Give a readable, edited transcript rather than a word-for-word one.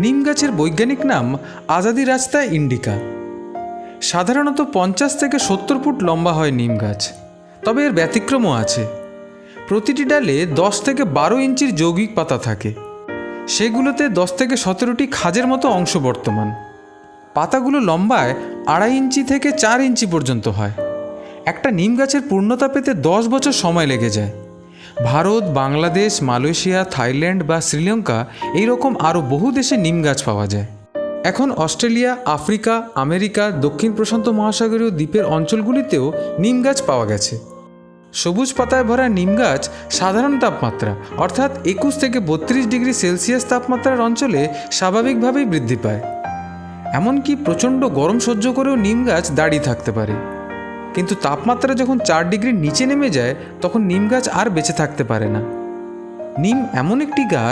নিম গাছের বৈজ্ঞানিক নাম আজাদিরাস্তা ইন্ডিকা। সাধারণত 50 থেকে 70 ফুট লম্বা হয় নিম গাছ, তবে এর ব্যতিক্রমও আছে। প্রতিটি ডালে 10 থেকে 12 ইঞ্চির যৌগিক পাতা থাকে, সেগুলোতে 10 থেকে 17টি খাঁজের মতো অংশ বর্তমান। পাতাগুলো লম্বায় 2.5 ইঞ্চি থেকে 4 ইঞ্চি পর্যন্ত হয়। একটা নিম গাছের পূর্ণতা পেতে 10 বছর সময় লেগে যায়। ভারত, বাংলাদেশ, মালয়েশিয়া, থাইল্যান্ড বা শ্রীলঙ্কা এইরকম আরও বহু দেশে নিম গাছ পাওয়া যায়। এখন অস্ট্রেলিয়া, আফ্রিকা, আমেরিকা, দক্ষিণ প্রশান্ত মহাসাগরীয় দ্বীপের অঞ্চলগুলিতেও নিম গাছ পাওয়া গেছে। সবুজ পাতায় ভরা নিম গাছ সাধারণ তাপমাত্রা অর্থাৎ 21 থেকে 32 ডিগ্রি সেলসিয়াস তাপমাত্রার অঞ্চলে স্বাভাবিকভাবেই বৃদ্ধি পায়। এমনকি প্রচণ্ড গরম সহ্য করেও নিম গাছ দাঁড়িয়ে থাকতে পারে। কিন্তু তাপমাত্রা যখন 4 ডিগ্রির নিচে নেমে যায় তখন নিম গাছ আর বেঁচে থাকতে পারে না। নিম এমন একটি গাছ